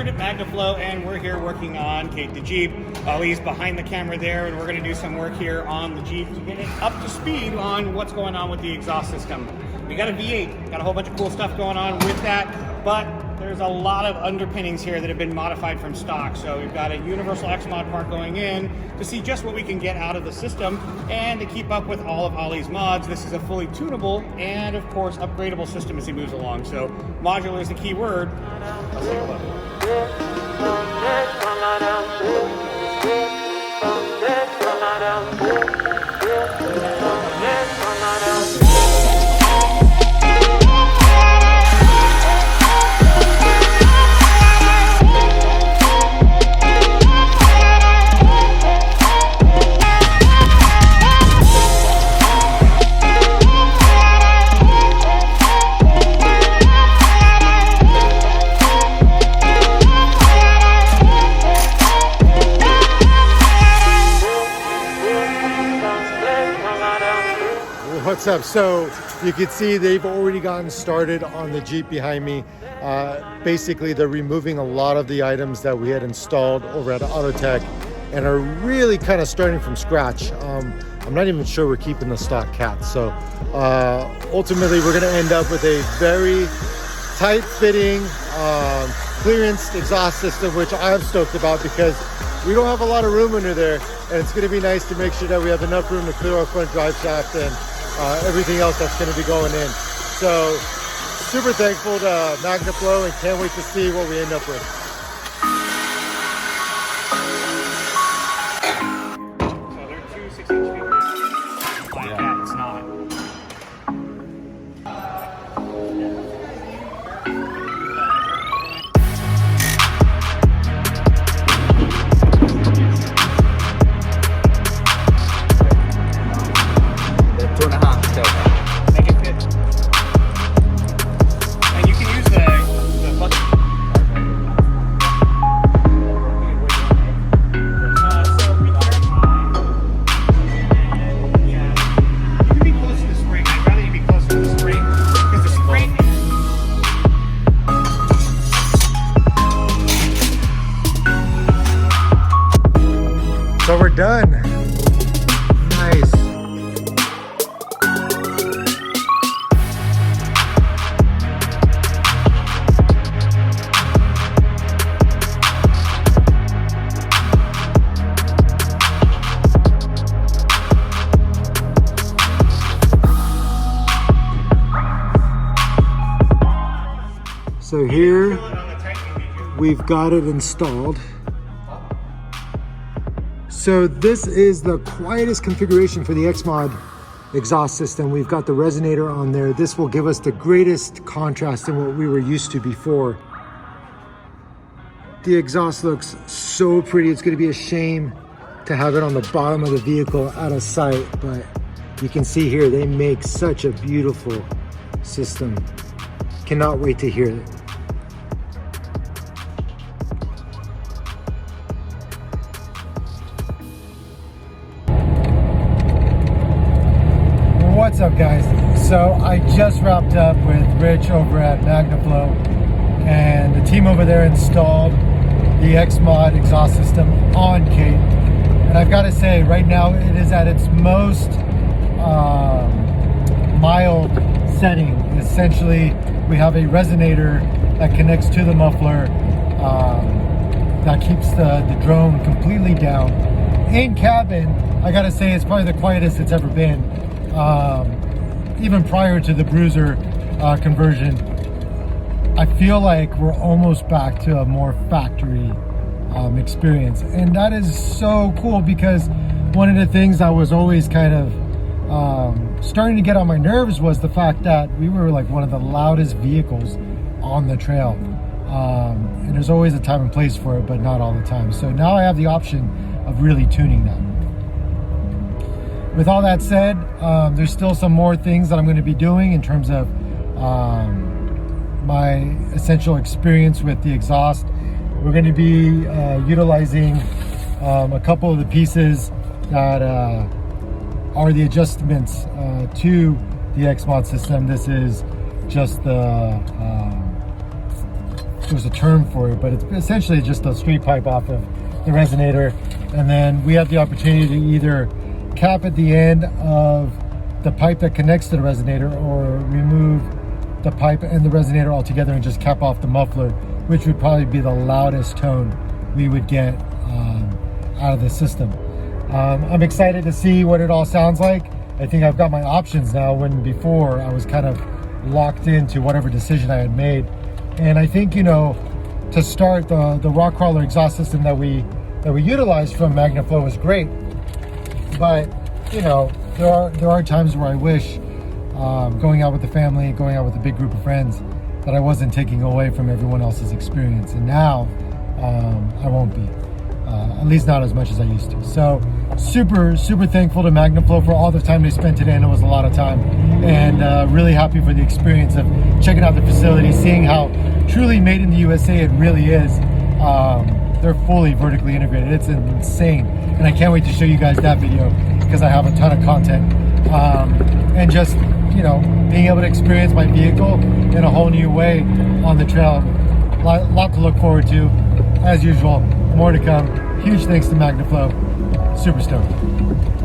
Richard at Magnaflow, and we're here working on Kate the Jeep. Ali's behind the camera there, and we're going to do some work here on the Jeep to get it up to speed on what's going on with the exhaust system. We got a V8, got a whole bunch of cool stuff going on with that, but there's a lot of underpinnings here that have been modified from stock. So we've got a universal xMOD part going in to see just what we can get out of the system and to keep up with all of Ali's mods. This is a fully tunable and of course upgradable system as he moves along. So modular is the key word. Let's take a look. What's up? So you can see they've already gotten started on the Jeep behind me. Basically, they're removing a lot of the items that we had installed over at Autotech and are really kind of starting from scratch. I'm not even sure we're keeping the stock cats. So ultimately, we're going to end up with a very tight-fitting clearance exhaust system, which I'm stoked about because we don't have a lot of room under there, and it's going to be nice to make sure that we have enough room to clear our front drive shaft and everything else that's going to be going in. So super thankful to Magnaflow and can't wait to see what we end up with. So they're two 6-inch speakers. Like that, it's not. So we're done. Nice. So here we've got it installed. So this is the quietest configuration for the xMOD exhaust system. We've got the resonator on there. This will give us the greatest contrast in what we were used to before. The exhaust looks so pretty. It's going to be a shame to have it on the bottom of the vehicle out of sight, but you can see here they make such a beautiful system. Cannot wait to hear it. What's up, guys? So I just wrapped up with Rich over at Magnaflow, and the team over there installed the xMOD exhaust system on Kate. And I've got to say, right now it is at its most mild setting. Essentially, we have a resonator that connects to the muffler that keeps the drone completely down. In cabin, I got to say, it's probably the quietest it's ever been. Even prior to the Bruiser conversion, I feel like we're almost back to a more factory experience, and that is so cool because one of the things that was always kind of starting to get on my nerves was the fact that we were like one of the loudest vehicles on the trail, and there's always a time and place for it, but not all the time. So now I have the option of really tuning that. With all that said, there's still some more things that I'm going to be doing in terms of my essential experience with the exhaust. We're going to be utilizing a couple of the pieces that are the adjustments to the xMOD system. This is just the there's a term for it, but it's essentially just a straight pipe off of the resonator. And then we have the opportunity to either cap at the end of the pipe that connects to the resonator, or remove the pipe and the resonator altogether and just cap off the muffler, which would probably be the loudest tone we would get out of the system. I'm excited to see what it all sounds like. I think I've got my options now, when before I was kind of locked into whatever decision I had made. And I think, you know, to start, the Rockcrawler exhaust system that we utilized from Magnaflow was great, but you know, there are times where I wish, going out with the family, going out with a big group of friends, that I wasn't taking away from everyone else's experience. And now I won't be, at least not as much as I used to. So super thankful to Magnaflow for all the time they spent today, and it was a lot of time, and really happy for the experience of checking out the facility, seeing how truly made in the USA it really is. They're fully vertically integrated. It's insane, and I can't wait to show you guys that video, because I have a ton of content, and just, you know, being able to experience my vehicle in a whole new way on the trail. Lot to look forward to. As usual, more to come. Huge thanks to Magnaflow. Super stoked.